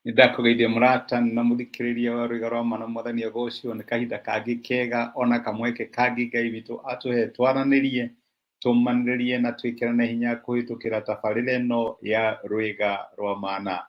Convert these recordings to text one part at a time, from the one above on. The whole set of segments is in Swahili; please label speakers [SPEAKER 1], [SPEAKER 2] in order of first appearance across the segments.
[SPEAKER 1] Nĩndakũgeithia mũrata na mũthikĩrĩria wa rwĩga rwa mana mwathani ũcio nĩ kahinda kangĩ kega ona kamweke kangĩ Ngai witũ atũhe twaranĩrie tũmanĩrĩrie na twĩkĩrane hinya kũhĩtũkĩra tabarĩra ĩno ya rwĩga rwa mana.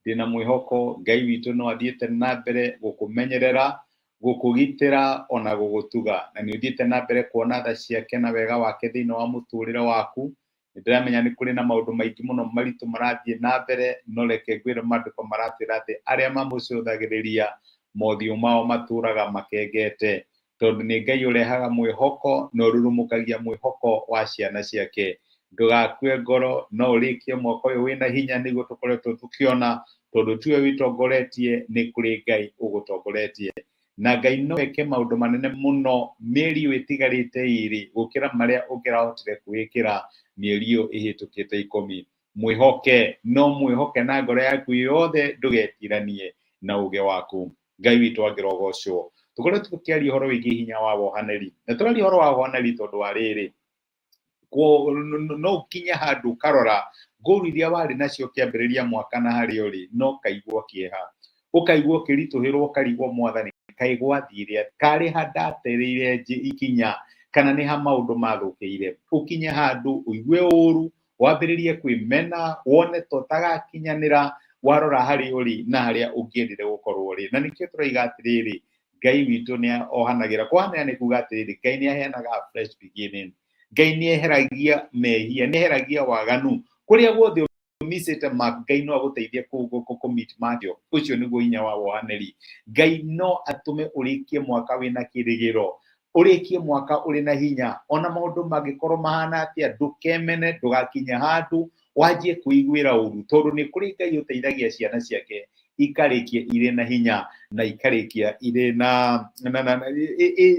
[SPEAKER 1] Ndĩna mwĩhoko Ngai witũ no athiĩte na mbere gũkũmenyerera, gũkũgitĩra ona gũgũtuga, na nĩ ũthiĩte na mbere kuona tha ciake na wega wake thĩinĩ wa mũtũrĩre waku. Nĩndĩramenya nĩ kũrĩ na maũndũ maingĩ mũno maritũ marathiĩ na mbere, no reke ngwĩre maandĩko maratwĩra atĩ arĩa mamũcũthagĩrĩria mothiũ mao matũraga makengete, tondũ nĩ Ngai ũrehaga mwĩhoko na ũrurumũkagia mwĩhoko wa ciana ciake. Ndũgakue ngoro, no ũrĩkie mwaka ũyũ wĩna hinya nĩguo tũkoretwo tũkĩona, tondũ tiwe wĩtongoretie, nĩ kũrĩ Ngai ũgũtongoretie. Na Ngai no eke maũndũ manene mũno mĩeri ĩtigarĩte ĩrĩ gũkĩra marĩa ũngĩrahotire kwĩĩkĩra mĩeri ĩyo ĩhĩtũkĩte 10. Mwĩhoke, no mwĩhoke na ngoro yaku yothe, ndũgetiranie na ũũgĩ waku. Ngai witũ angĩrogocwo. Tũkoretwo tũkĩaria ũhoro wĩgiĩ hinya wa wohanĩri, na tũraria ũhoro wa wohanĩri tondũ wa rĩrĩ, no ũkinye handũ ũkarora ngũru iria warĩ nacio kĩambĩrĩria mwaka na harĩa ũrĩ, no ũkaigua kĩeha, ũkaigua ũkĩritũhĩrwo, ũkarigwo mwathani kaĩ gwathire atĩa, karĩ ha ndatereire ikinya, kana nĩ ha maũndũ mathũkĩire. Ũkinye handũ ũigue ũũru, wambĩrĩrie kwĩmena, wone ta ũtagakinyanĩra, warora harĩa ũrĩ na harĩa ũngĩendire gũkorwo ũrĩ. Na nĩkĩo tũroiga atĩrĩrĩ, Ngai witũ nĩ ohanagĩra. Kũhanĩra nĩ kuuga atĩrĩrĩ, Ngai nĩ aheanaga a fresh beginning. Ngai nĩ eheragia mehia, nĩ eheragia waganu. Kũrĩa guothe ũmicĩte mark, Ngai no agũteithie kũ-meet mark ĩyo. Ũcio nĩguo hinya wa wohanĩri. Ngai no atũme ũrĩkie mwaka wĩna kĩrĩgĩro, ũrĩkie mwaka ũrĩ na hinya. Ona maũndũ mangĩkorwo mahana atĩa, ndũkemene, ndũgakinya handũ wanjie kwĩiguĩra ũũru, tondũ nĩ kũrĩ Ngai ũteithagia ciana ciake ikarĩkia irĩ na hinya na ikarĩkia irĩ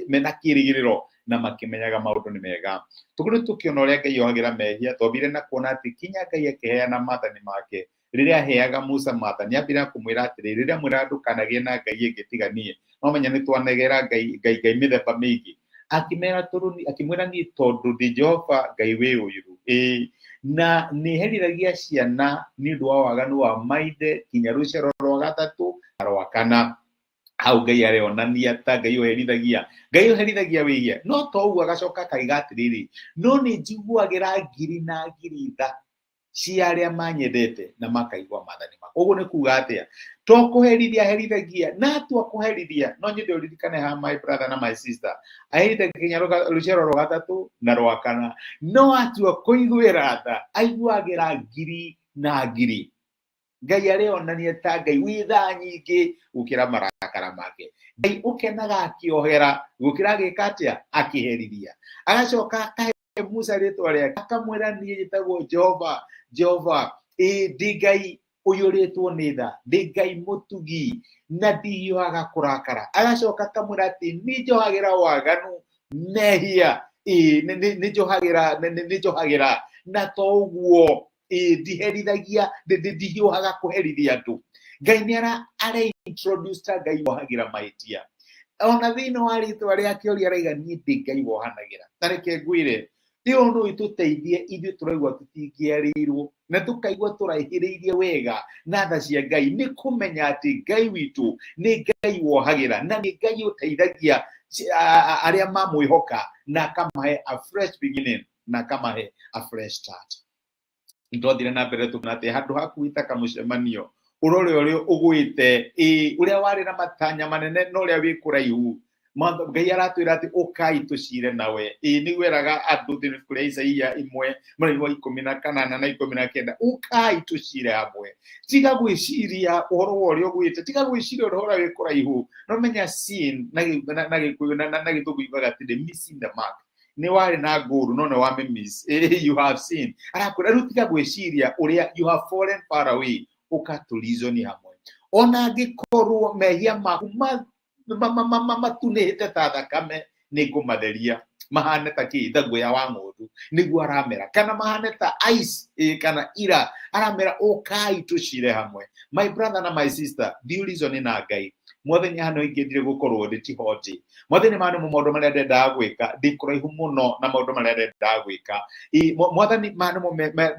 [SPEAKER 1] mena kĩrĩgĩrĩro na makĩmenyaga maũndũ nĩ mega. Tũkoretwo tũkĩona ũrĩa Ngai ohagĩra mehia, twambire na kuona atĩ kinya Ngai akĩheana maathani make. Rĩrĩa aheaga Musa maathani, ambire kũmwĩra atĩrĩrĩ, rĩrĩa mwĩra ndũkanagĩe na Ngai ĩngĩ tiga niĩ. No menya nĩ twanegera Ngai mĩthemba mĩingĩ. Akĩmwĩra niĩ tondũ ndĩ Jehova Ngai wĩ ũiru. Na nĩ herithagia ciana nĩ ũndũ wa waganu wa maithe kinya rũciaro rwa gatatũ na rwa kana. Hau Ngai areonania ta Ngai ũherithagia. Ngai ũherithagia wĩhia, no to ũguo agacoka akaiga atĩrĩrĩ, no nĩ njiguagĩra ngiri na ngiri tha cia arĩa manyendete na makaigua maathani makwa. Ũguo nĩ kuuga atĩa? To kũherithia herithagia, na atua kũherithia, no nyende ũririkane ha my brother na my sister, aherithagia kinya rũciaro rwa gatatũ na rwa kana, no atua kũiguĩra tha aiguagĩra ngiri na ngiri. Ngai areonania ta Ngai wĩ tha nyingĩ gũkĩra marakara make. Ngai ũkenaga akĩohera gũkĩra agĩka atĩa, akĩherithia. Agacoka akahe Musa rĩtwa rĩake, akamwĩra niĩ njĩtagwo Jehova, ndĩ Ngai ũiyũrĩtwo nĩ tha, ndĩ Ngai mũtugi na ndihiũhaga kũrakara. Agacoka akamwĩra atĩ nĩ njohagĩra waganu mehia, nĩ njohagĩra na to ũguo, ndiherithagia, ndihiũhaga kũherithia andũ. Ngai nĩ introduce ta Ngai wohagĩra mahĩtia. Ona thĩinĩ wa rĩtwa rĩake ũrĩa arauga niĩ ndĩ Ngai wohanagĩra. Na reke ngwĩre, ĩyo no ĩtũteithie ithuĩ tũraigua tũtingĩarĩirwo na tũkaigua tũraihĩrĩirie wega na tha cia Ngai, nĩ kũmenya atĩ Ngai witũ nĩ Ngai wohagĩra na nĩ Ngai ũteithagia arĩa mamwĩhoka na akamahe a fresh beginning na akamahe a fresh start. Nĩtwathire na mbere tũkĩona atĩ handũ haku gwĩta mũcemanio, ũrore ũrĩa ũgwĩte, ũrĩa warĩ na matanya manene na ũrĩa wĩ kũraihu. Ngai aratwĩra atĩ ũkai tũcire nawe. Nĩguo eraga andũ thĩinĩ kũrĩa Isaia 1:18 na 19, ũkai tũcire hamwe. Tiga gwĩciria ũhoro wa ũrĩa ũgwĩte, tiga gwĩciria ũhoro wĩ kũraihu. No menya sin na Gĩkũyũ na Gĩthũngũ yugaga atĩrĩ missing the mark. Nĩ warĩ na ngũru no nĩ wa miss, you have seen. Arakwĩra rĩu tiga gwĩciria ũrĩa you have fallen far away, ũka tũrizoni hamwe. Ona angĩkorwo mehia maku matunĩhĩte ta thakame, nĩ ngũmatheria. mahane ta ithaguo ya wa ng'ondu niguo aramera, kana mahane ta ice kana ira aramera okai tucire hamwe. My brother na my sister, the reason na Ngai mwathani hano ingĩthire gũkorwo ndĩtihoti mwathani mano maũndũ marĩa ndendaga gwĩka ndĩkũraihu mũno na maũndũ marĩa ndendaga gwĩka mwathani mano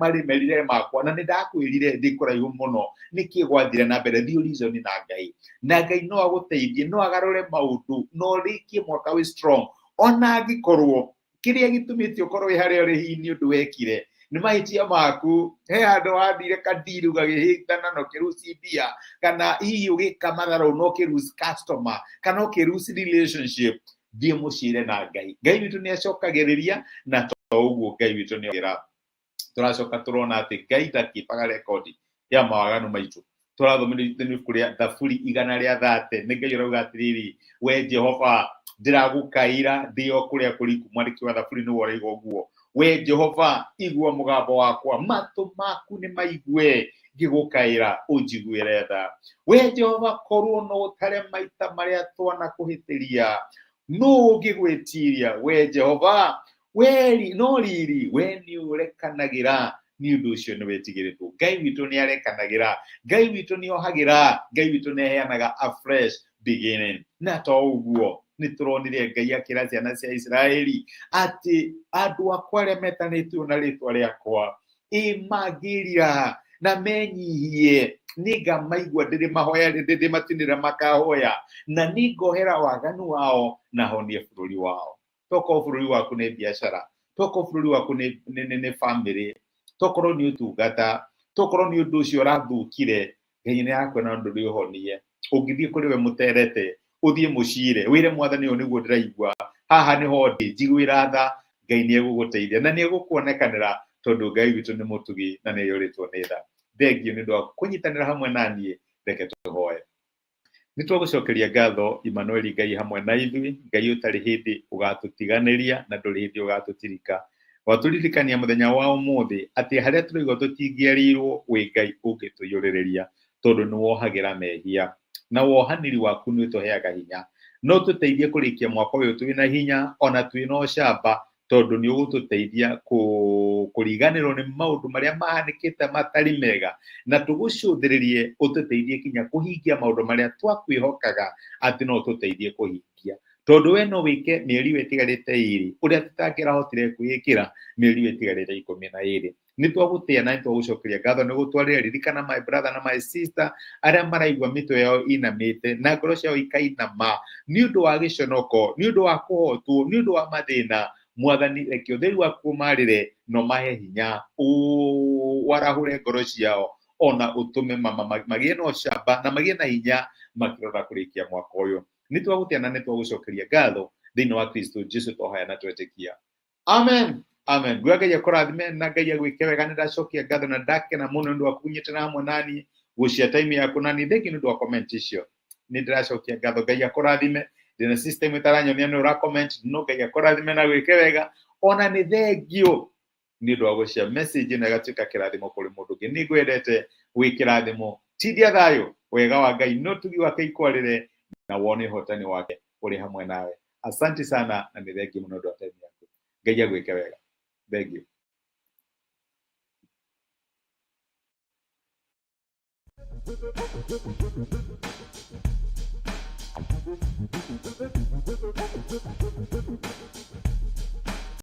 [SPEAKER 1] marĩ merire makwa na nĩndakwĩrire ndĩkũraihu mũno nĩkĩ gwathire na mbere. The reason na Ngai no agũteithie, no agarũre maũndũ no rĩkie mwaka wĩ strong, ona angĩkorwo kĩrĩa gĩtũmĩte ũkorwo wĩ harĩa ũrĩ hihi nĩ ũndũ wekire nĩ mahĩtia maku, he handũ wathire kandiru gagĩhĩtana no kĩruci mbia, kana hihi ũgĩka matharũ no kĩruci customer, kana ũkĩruci relationship, thiĩ mũcire na Ngai. Ngai witũ nĩ acokagĩrĩria na to ũguo Ngai witũ nĩ ogera. Tũracoka tũrona atĩ Ngai ndakipaga rekodi ya mawaganu maitũ. Tũrathomithio ibuku rĩa Thaburi 130 nĩ Ngai arauga atĩrĩrĩ, we Jehova ndĩragũkaĩra ndĩo kũrĩa kũriku. Mwandĩki wa Thaburi nĩwe ũrauga ũguo, we Jehova igua mũgambo wakwa, matũ maku nĩ maigue ngĩgũkaĩra ũnjiguĩre tha. We Jehova korwo no ũtare maita marĩa twanakũhĩtĩria, no ũngĩgwĩtiria. We Jehova no riri we nĩ ũrekanagĩra, nĩ ũndũ ũcio nĩ wĩtigĩrĩtwo. Ngai witũ nĩ arekanagĩra, Ngai witũ nĩ ohagĩra, Ngai witũ nĩ aheanaga a fresh beginning. Na to ũguo nĩ tũronire Ngai akĩra ciana cia Isiraeli atĩ andũ akwa arĩa metanĩtio na rĩtwa rĩakwa mangĩria na menyihie nĩngamaigua ndĩrĩmahoya ndĩrĩmatinĩra makahoya, na nĩngohera waganu wao na honie bũrũri wao. Tokorwo bũrũri waku nĩ biacara, tokorwo bũrũri waku nĩ family, tokorwo nĩ ũtungata, tokorwo nĩ ũndũ ũcio ũrathũkire, Ngai nĩ arakwĩra ndũrĩ ũhonie. Ũngĩthiĩ kũrĩ we mũterete, ũthiĩ mũcire wĩre mwathani ũyũ nĩguo ndĩraigua, haha nĩho ndĩ njiguĩra tha, Ngai nĩ egũgũteithia na nĩ egũkuonekanĩra, tondũ Ngai witũ nĩ mũtugi na nĩ eyũrĩtwo nĩ tha. Thengio nĩ ũndũ wa kũnyitanĩra hamwe na niĩ, reke tũhoe. Nĩ twagũcokeria ngatho Emmanuel Ngai hamwe na ithuĩ, Ngai ũtarĩ hĩndĩ ũgatũtiganĩria na ndũrĩ hĩndĩ ũgatũtirika. Watũririkania mũthenya wa ũmũthĩ atĩ harĩa tũraigua tũtingĩarĩirwo wĩ Ngai ũngĩtũiyũrĩrĩria, tondũ nĩ wohagĩra mehia na wohanĩri waku nĩ ũtũheaga hinya. No tũteithie kũrĩkia mwaka ũyũ twĩ na hinya ona twĩ na ũcamba, tondũ nĩ ũgũtũteithia kũriganĩrwo nĩ maũndũ marĩa mahanĩkĩte matarĩ mega, na tũgũcũthĩrĩrie ũtũteithie kinya kũhingia maũndũ marĩa twakwĩhokaga atĩ no tũteithie kũhingia. Tondũ we no wĩke mĩeri ĩtigarĩte 2 ũrĩa tũtangĩrahotire kwĩĩkĩra mĩeri ĩtigarĩte 12. Nĩ twagũtĩa na nĩ twagũcokeria ngatho nĩ gũtwarĩra. Ririkana my brother na my sister arĩa maraigua mĩtwe yao inamĩte na ngoro ciao ikainama nĩ ũndũ wa gĩconoko, nĩ ũndũ wa kũhotwo, nĩ ũndũ wa mathĩna. Mwathani reke ũtheri waku ũmarĩre no mahe hinya, warahũre ngoro ciao, ona ũtũme magĩe na ũcamba na magĩe na hinya makĩrora kũrĩkia mwaka ũyũ. Nĩ twagũtĩa na nĩ twagũcokeria ngatho thĩinĩ wa Kristo Jesu twahoya na twetĩkia. Amen. Amen. Ngai akũrathime na Ngai agwĩke wega. Nĩ ndacokia ngatho na ndakena mũno nĩ ũndũ wa kũnyitana hamwe nani gũcia time yaku nani. Thengi nĩ ũndũ wa comment icio. Nĩ ndĩracokia ngatho. Ngai akũrathime. Ndĩna system ĩtaranyonia nĩ ũra comment, no Ngai akũrathime na gwĩke wega. Ona nĩ thengio nĩ ũndũ wa gũcia message na gatuĩka kĩrathimo kũrĩ mũndũ ũngĩ. Nĩ ngwendete gwĩkĩrathimo. Tithia thayũ wega wa Ngai no tugi wake ikwarĩre na wone hotani wake ũrĩ hamwe nawe. Asante sana na nĩ thengio mũno ũndũ wa time yaku. Ngai agwĩke wega. Thank you.